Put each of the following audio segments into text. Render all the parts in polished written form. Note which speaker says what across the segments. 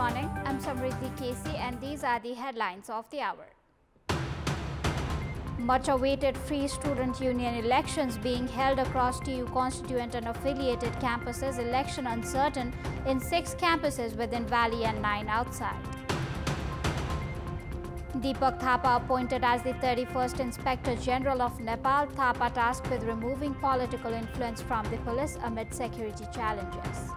Speaker 1: morning, I'm Samriddhi K.C. and these are the headlines of the hour. Much awaited Free Student Union elections being held across TU constituent and affiliated campuses, election uncertain in 6 campuses within Valley and 9 outside. Deepak Thapa appointed as the 31st Inspector General of Nepal. Thapa tasked with removing political influence from the police amid security challenges.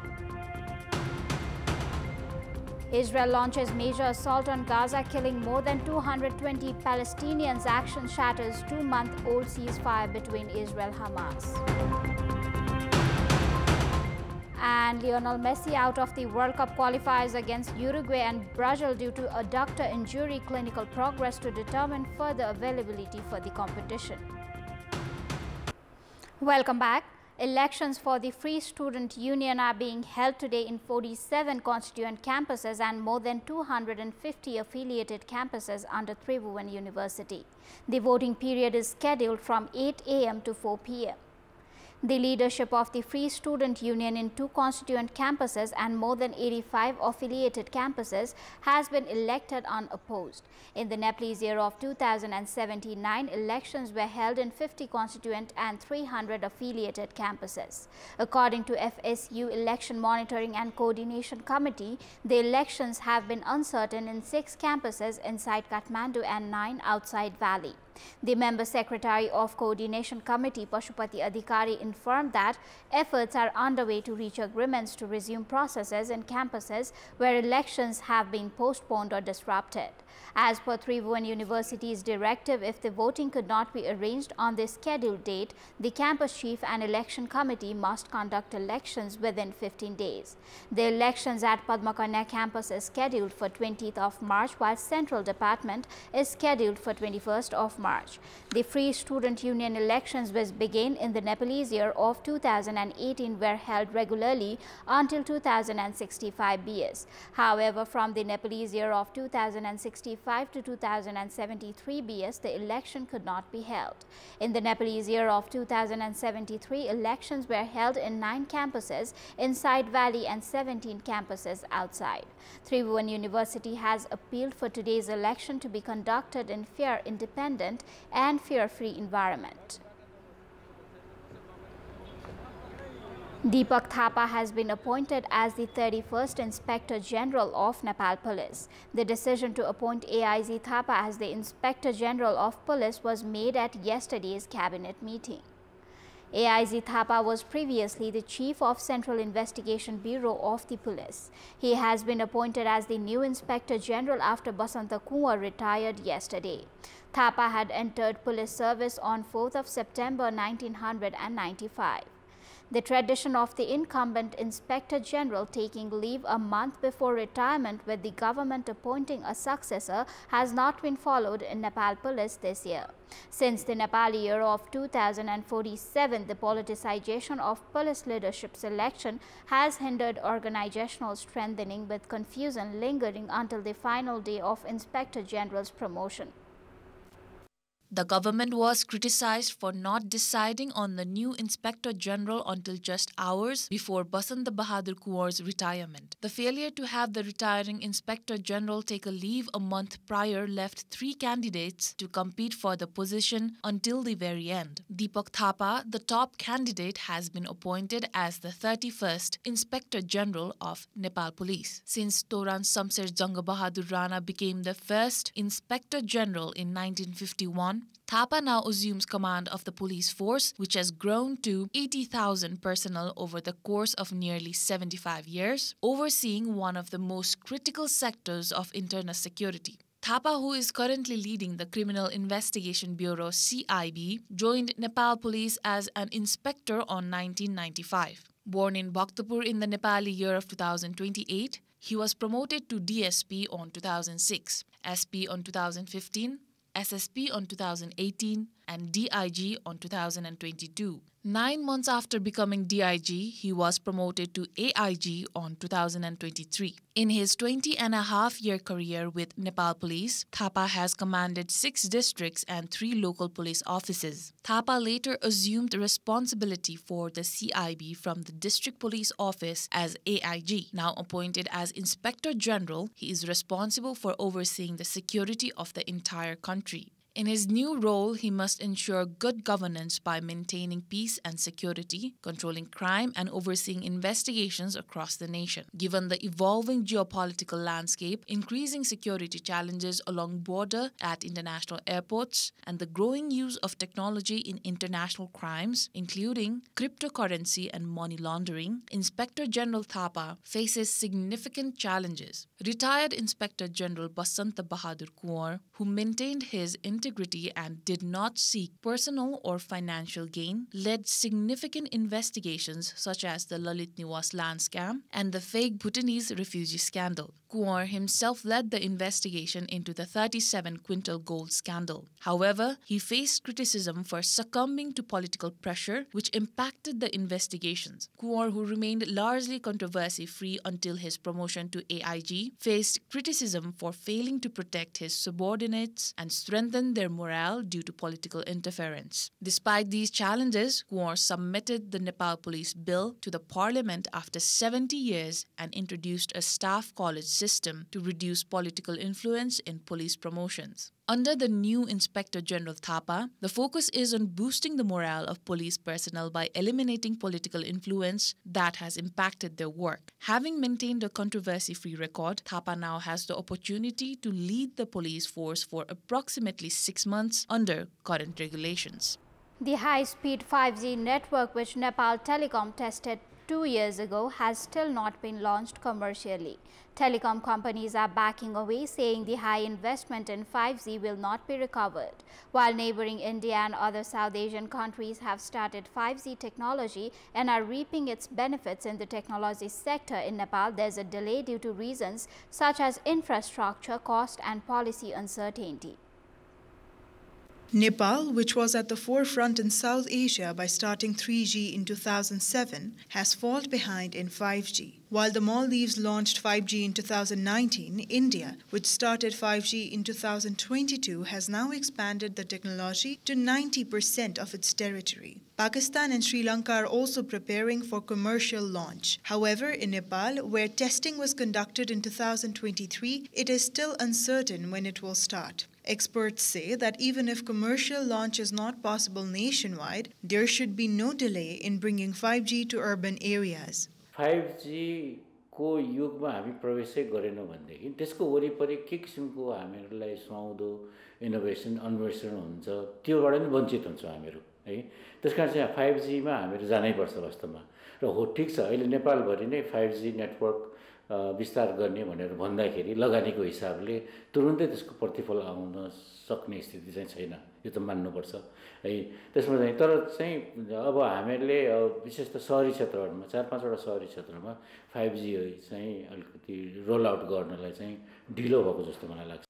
Speaker 1: Israel launches major assault on Gaza, killing more than 220 Palestinians. Action shatters 2-month-old ceasefire between Israel and Hamas. And Lionel Messi out of the World Cup qualifiers against Uruguay and Brazil due to adductor injury. Clinical progress to determine further availability for the competition. Welcome back. Elections for the Free Student Union are being held today in 47 constituent campuses and more than 250 affiliated campuses under Tribhuvan University. The voting period is scheduled from 8 a.m. to 4 p.m. The leadership of the Free Student Union in 2 constituent campuses and more than 85 affiliated campuses has been elected unopposed. In the Nepalese year of 2079, elections were held in 50 constituent and 300 affiliated campuses. According to FSU Election Monitoring and Coordination Committee, the elections have been uncertain in 6 campuses inside Kathmandu and 9 outside Valley. The member secretary of Coordination Committee, Pashupati Adhikari, informed that efforts are underway to reach agreements to resume processes in campuses where elections have been postponed or disrupted. As per Tribhuvan University's directive, if the voting could not be arranged on the scheduled date, the campus chief and election committee must conduct elections within 15 days. The elections at Padmakanya campus is scheduled for 20th of March, while Central Department is scheduled for 21st of March. The Free Student Union elections, which began in the Nepalese year of 2018, were held regularly until 2065 BS. However, from the Nepalese year of 2065 to 2073 BS, the election could not be held. In the Nepalese year of 2073, elections were held in 9 campuses inside Valley and 17 campuses outside. Tribhuvan University has appealed for today's election to be conducted in fair, independent and fear-free environment. Deepak Thapa has been appointed as the 31st Inspector General of Nepal Police. The decision to appoint AIZ Thapa as the Inspector General of Police was made at yesterday's cabinet meeting. AIZ Thapa was previously the Chief of Central Investigation Bureau of the Police. He has been appointed as the new Inspector General after Basanta Kunwar retired yesterday. Thapa had entered police service on 4th of September 1995. The tradition of the incumbent Inspector General taking leave a month before retirement with the government appointing a successor has not been followed in Nepal Police this year. Since the Nepali year of 2047, the politicization of police leadership selection has hindered organizational strengthening, with confusion lingering until the final day of Inspector General's promotion.
Speaker 2: The government was criticized for not deciding on the new Inspector General until just hours before Basanta Bahadur Kunwar's retirement. The failure to have the retiring Inspector General take a leave a month prior left 3 candidates to compete for the position until the very end. Deepak Thapa, the top candidate, has been appointed as the 31st Inspector General of Nepal Police. Since Toran Samser Janga Bahadur Rana became the first Inspector General in 1951, Thapa now assumes command of the police force, which has grown to 80,000 personnel over the course of nearly 75 years, overseeing one of the most critical sectors of internal security. Thapa, who is currently leading the Criminal Investigation Bureau (CIB), joined Nepal Police as an inspector on 1995. Born in Bhaktapur in the Nepali year of 2028, he was promoted to DSP on 2006, SP on 2015, SSP on 2018 and DIG on 2022. 9 months after becoming DIG, he was promoted to AIG on 2023. In his 20-and-a-half-year career with Nepal Police, Thapa has commanded 6 districts and 3 local police offices. Thapa later assumed responsibility for the CIB from the District Police Office as AIG. Now appointed as Inspector General, he is responsible for overseeing the security of the entire country. In his new role, he must ensure good governance by maintaining peace and security, controlling crime, and overseeing investigations across the nation. Given the evolving geopolitical landscape, increasing security challenges along border at international airports, and the growing use of technology in international crimes, including cryptocurrency and money laundering, Inspector General Thapa faces significant challenges. Retired Inspector General Basanta Bahadur Kunwar, who maintained his integrity and did not seek personal or financial gain, led significant investigations such as the Lalit Niwas land scam and the fake Bhutanese refugee scandal. Kunwar himself led the investigation into the 37-quintal gold scandal. However, he faced criticism for succumbing to political pressure, which impacted the investigations. Kunwar, who remained largely controversy-free until his promotion to AIG, faced criticism for failing to protect his subordinates and strengthen their morale due to political interference. Despite these challenges, Kunwar submitted the Nepal Police Bill to the Parliament after 70 years and introduced a staff college system to reduce political influence in police promotions. Under the new Inspector General Thapa, the focus is on boosting the morale of police personnel by eliminating political influence that has impacted their work. Having maintained a controversy-free record, Thapa now has the opportunity to lead the police force for approximately 6 months under current regulations.
Speaker 1: The high-speed 5G network which Nepal Telecom tested 2 years ago has still not been launched commercially. Telecom companies are backing away, saying the high investment in 5G will not be recovered. While neighboring India and other South Asian countries have started 5G technology and are reaping its benefits in the technology sector, in Nepal there's a delay due to reasons such as infrastructure, cost and policy uncertainty.
Speaker 3: Nepal, which was at the forefront in South Asia by starting 3G in 2007, has fallen behind in 5G. While the Maldives launched 5G in 2019, India, which started 5G in 2022, has now expanded the technology to 90% of its territory. Pakistan and Sri Lanka are also preparing for commercial launch. However, in Nepal, where testing was conducted in 2023, it is still uncertain when it will start. Experts say that even if commercial launch is not possible nationwide, there should be no delay in bringing 5G to urban areas.
Speaker 4: 5G को युगमा हामी प्रवेशै गरेनौं भनेदेखि त्यसको वरिपरि के किसिमको हामीहरुलाई सुहाउँदो innovation अन्वेषण हुन्छ त्योबाट नि वञ्चित हुन्छौं हामीहरु है। त्यसकारण चाहिँ 5G मा हामीहरु जानै पर्छ वास्तवमा। र हो ठीक छ अहिले नेपाल भरि नै 5G नेटवर्क विस्तार गर्ने भनेर भन्दाखेरि लगानीको हिसाबले तुरुन्तै त्यसको प्रतिफल आउन सक्ने स्थिति चाहिँ छैन, यो त मान्नुपर्छ है। त्यसमा चाहिँ तर चाहिँ अब हामीहरुले विशेष त शहरी क्षेत्रहरुमा 4-5 वटा शहरी क्षेत्रमा 5G चाहिँ अलिकति रोल आउट गर्नलाई चाहिँ ढिलो भएको जस्तो मलाई लाग्छ।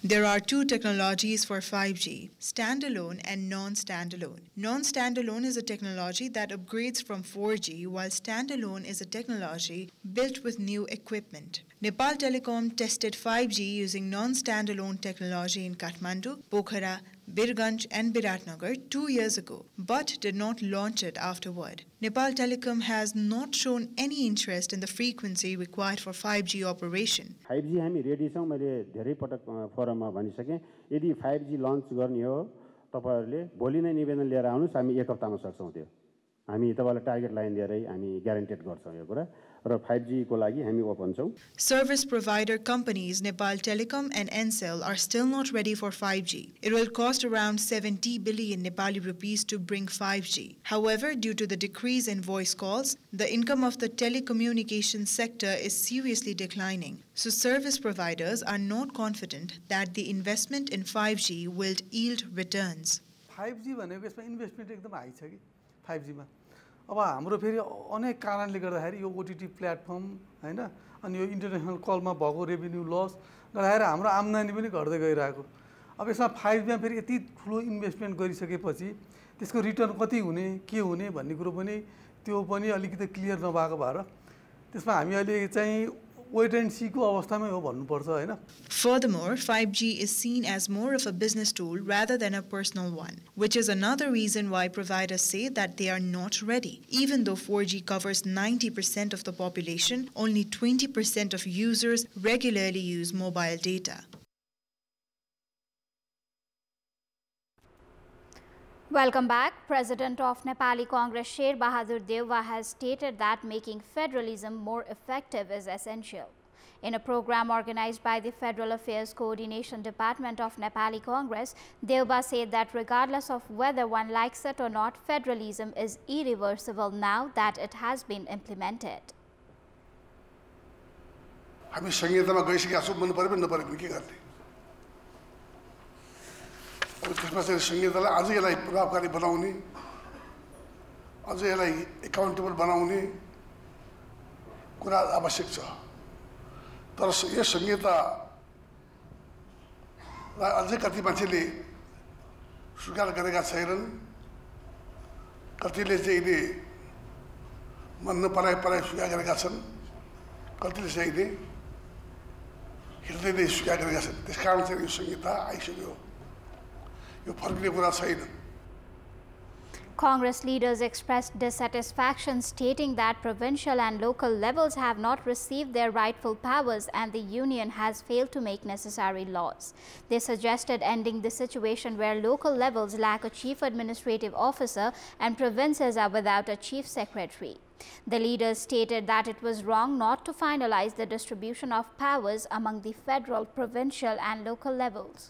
Speaker 3: There are two technologies for 5G, standalone and non-standalone. Non-standalone is a technology that upgrades from 4G, while standalone is a technology built with new equipment. Nepal Telecom tested 5G using non-standalone technology in Kathmandu, Pokhara, Birganj and Biratnagar 2 years ago, but did not launch it afterward. Nepal Telecom has not shown any interest in the frequency required for 5G operation.
Speaker 5: 5G हामी ready छौं, मैले धेरै पटक फोरममा भनिसके। यदि 5G lunch गर्ने हो तपाईहरुले भोलि नै निवेदन लिएर आउनुस्, हामी 1 हप्तामा सक्छौं त्यो। हामी तपाईलाई टार्गेट लाइन दिएरै हामी ग्यारेन्टेड गर्छौं यो कुरा। र 5G को लागि हामी ओपन छौं।
Speaker 3: Service provider companies Nepal Telecom and Ncell are still not ready for 5G. It will cost around 70 billion Nepali rupees to bring 5G. However, due to the decrease in voice calls, the income of the telecommunications sector is seriously declining. So service providers are not confident that the investment in 5G will yield returns.
Speaker 6: 5G भनेको यसमा investment एकदम high छ कि 5G मा। अब हाम्रो फेरि अनेक कारणले गर्दाखेरि यो ओटीटी प्लेटफर्म हैन अनि यो इन्टरनेशनल कलमा भएको रेभेन्यू लस गर्दाखेरि हाम्रो आम्दानी पनि घट्दै गइरहेको। अब यसमा 5G मा फेरि यति ठुलो इन्भेस्टमेन्ट गरिसकेपछि त्यसको रिटर्न कति हुने के हुने भन्ने कुरो पनि त्यो पनि अलिकति क्लियर नभएको भएर त्यसमा हामी अहिले चाहिँ wait and see को अवस्थामै हो भन्नुपर्छ हैन.
Speaker 3: Furthermore, 5G is seen as more of a business tool rather than a personal one, which is another reason why providers say that they are not ready. Even though 4G covers 90% of the population, only 20% of users regularly use mobile data.
Speaker 1: Welcome back. President of Nepali Congress Sher Bahadur Deuba has stated that making federalism more effective is essential. In a program organized by the Federal Affairs Coordination Department of Nepali Congress, Deuba said that regardless of whether one likes it or not, federalism is irreversible now that it has been implemented.
Speaker 7: त्यसमा चाहिँ संहितालाई अझै यसलाई प्रभावकारी बनाउने अझै यसलाई accountable बनाउने कुरा आवश्यक छ तर यो संहितालाई अझै कति मान्छेले स्वीकार गरेका छैनन् कतिले चाहिँ यिनी मन नपराई स्वीकार गरेका छन् कतिले चाहिँ यिनी हृदयले स्वीकार गरेका छन् त्यसकारण चाहिँ यो संहिता आइसक्यो.
Speaker 1: Congress leaders expressed dissatisfaction, stating that provincial and local levels have not received their rightful powers and the union has failed to make necessary laws. They suggested ending the situation where local levels lack a chief administrative officer and provinces are without a chief secretary. The leaders stated that it was wrong not to finalize the distribution of powers among the federal, provincial and local levels.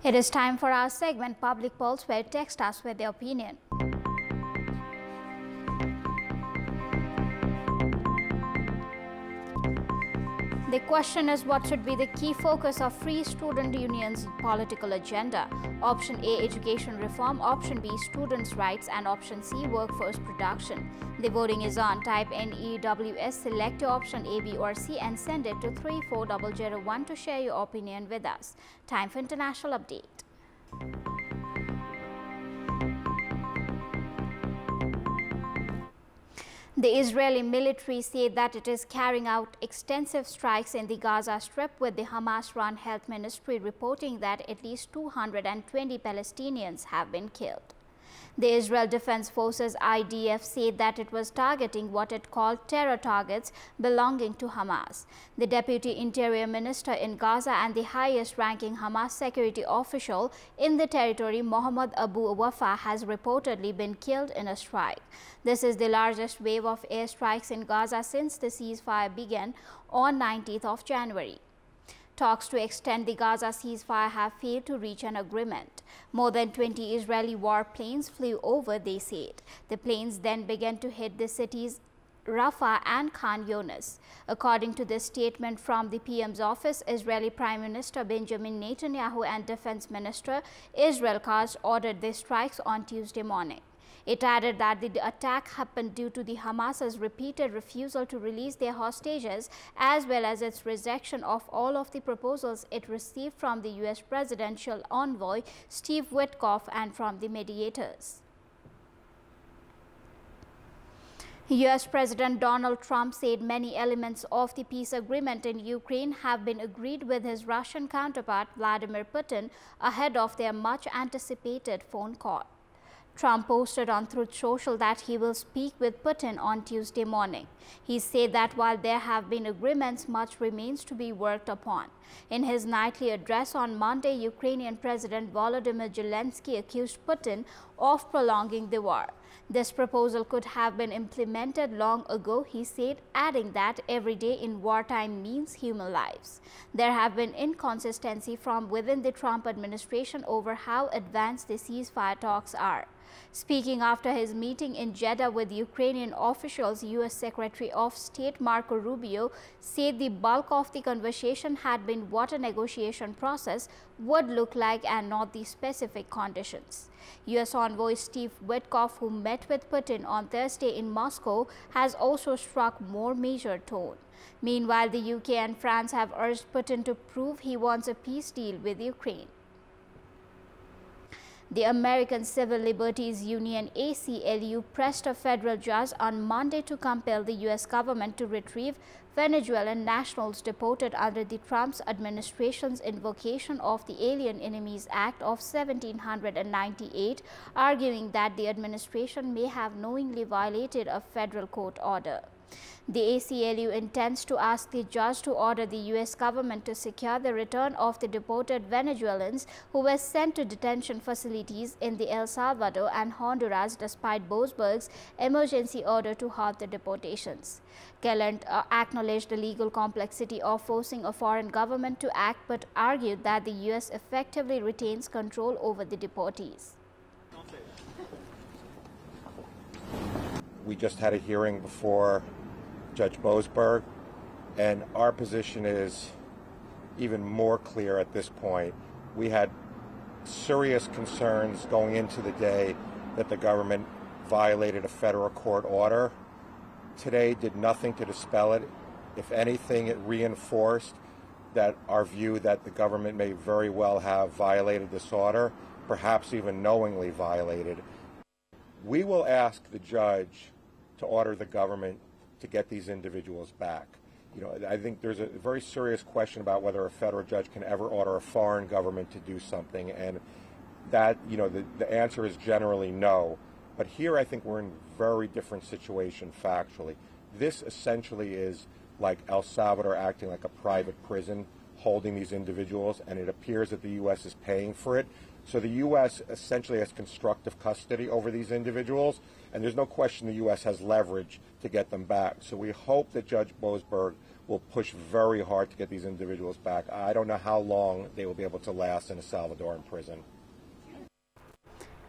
Speaker 1: It is time for our segment Public Pulse, where text us with their opinion. The question is, what should be the key focus of Free Student Union's political agenda? Option A, education reform. Option B, students' rights. And option C, workforce production. The voting is on. Type NEWS, select your option A, B or C and send it to 34001 to share your opinion with us. Time for international update. The Israeli military said that it is carrying out extensive strikes in the Gaza Strip, with the Hamas-run health ministry reporting that at least 220 Palestinians have been killed. The Israel Defense Forces IDF said that it was targeting what it called terror targets belonging to Hamas. The Deputy Interior Minister in Gaza and the highest-ranking Hamas security official in the territory, Mohammed Abu Wafa, has reportedly been killed in a strike. This is the largest wave of airstrikes in Gaza since the ceasefire began on 19th of January. Talks to extend the Gaza ceasefire have failed to reach an agreement. More than 20 Israeli warplanes flew over, they said. The planes then began to hit the cities Rafah and Khan Younis. According to this statement from the PM's office, Israeli Prime Minister Benjamin Netanyahu and Defense Minister Israel Katz ordered the strikes on Tuesday morning. It added that the attack happened due to the Hamas's repeated refusal to release their hostages, as well as its rejection of all of the proposals it received from the U.S. presidential envoy Steve Witkoff and from the mediators. U.S. President Donald Trump said many elements of the peace agreement in Ukraine have been agreed with his Russian counterpart Vladimir Putin ahead of their much-anticipated phone call. Trump posted on Truth Social that he will speak with Putin on Tuesday morning. He said that while there have been agreements, much remains to be worked upon. In his nightly address on Monday, Ukrainian President Volodymyr Zelensky accused Putin of prolonging the war. This proposal could have been implemented long ago, he said, adding that every day in wartime means human lives. There have been inconsistency from within the Trump administration over how advanced the ceasefire talks are. Speaking after his meeting in Jeddah with Ukrainian officials, U.S. Secretary of State Marco Rubio said the bulk of the conversation had been what a negotiation process would look like and not the specific conditions. U.S. envoy Steve Witkoff, who met with Putin on Thursday in Moscow, has also struck more measured tone. Meanwhile, the UK and France have urged Putin to prove he wants a peace deal with Ukraine. The American Civil Liberties Union ACLU pressed a federal judge on Monday to compel the U.S. government to retrieve Venezuelan nationals deported under the Trump administration's invocation of the Alien Enemies Act of 1798, arguing that the administration may have knowingly violated a federal court order. The ACLU intends to ask the judge to order the U.S. government to secure the return of the deported Venezuelans who were sent to detention facilities in the El Salvador and Honduras despite Boasberg's emergency order to halt the deportations. Gallant acknowledged the legal complexity of forcing a foreign government to act but argued that the U.S. effectively retains control over the deportees.
Speaker 8: We just had a hearing before Judge Boasberg, and our position is even more clear at this point. We had serious concerns going into the day that the government violated a federal court order. Today did nothing to dispel it. If anything, it reinforced that our view that the government may very well have violated this order, perhaps even knowingly violated. We will ask the judge to order the government to get these individuals back. I think there's a very serious question about whether a federal judge can ever order a foreign government to do something, and that, the answer is generally no. But here I think we're in a very different situation factually. This essentially is like El Salvador acting like a private prison, holding these individuals, and it appears that the U.S. is paying for it. So the U.S. essentially has constructive custody over these individuals, and there's no question the U.S. has leverage to get them back. So we hope that Judge Boasberg will push very hard to get these individuals back. I don't know how long they will be able to last in a Salvadoran prison.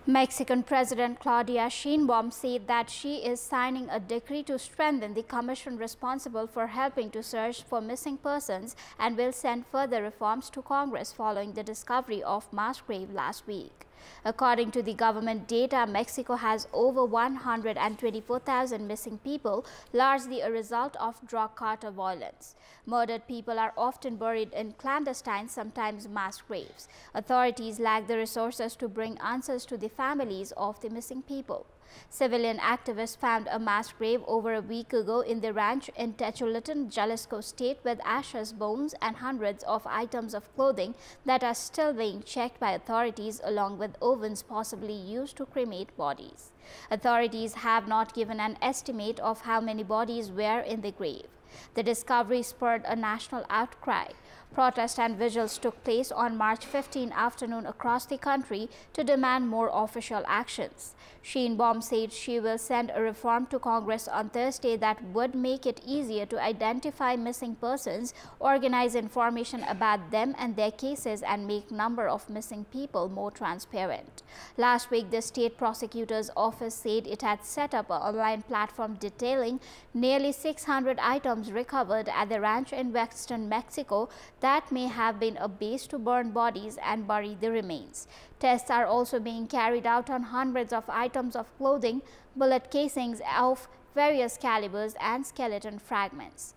Speaker 1: Mexican President Claudia Sheinbaum said that she is signing a decree to strengthen the commission responsible for helping to search for missing persons and will send further reforms to Congress following the discovery of mass grave last week. According to the government data, Mexico has over 124,000 missing people, largely a result of drug cartel violence. Murdered people are often buried in clandestine, sometimes mass graves. Authorities lack the resources to bring answers to the families of the missing people. Civilian activists found a mass grave over a week ago in the ranch in Techolatan, Jalisco State, with ashes, bones, and hundreds of items of clothing that are still being checked by authorities, along with ovens possibly used to cremate bodies. Authorities have not given an estimate of how many bodies were in the grave. The discovery spurred a national outcry. Protests and vigils took place on March 15 afternoon across the country to demand more official actions. Sheinbaum said she will send a reform to Congress on Thursday that would make it easier to identify missing persons, organize information about them and their cases, and make number of missing people more transparent. Last week, the state prosecutor's office said it had set up an online platform detailing nearly 600 items recovered at the ranch in western Mexico that may have been a base to burn bodies and bury the remains. Tests are also being carried out on hundreds of items of clothing, bullet casings of various calibers, and skeleton fragments.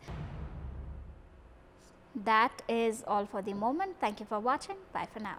Speaker 1: That is all for the moment. Thank you for watching. Bye for now.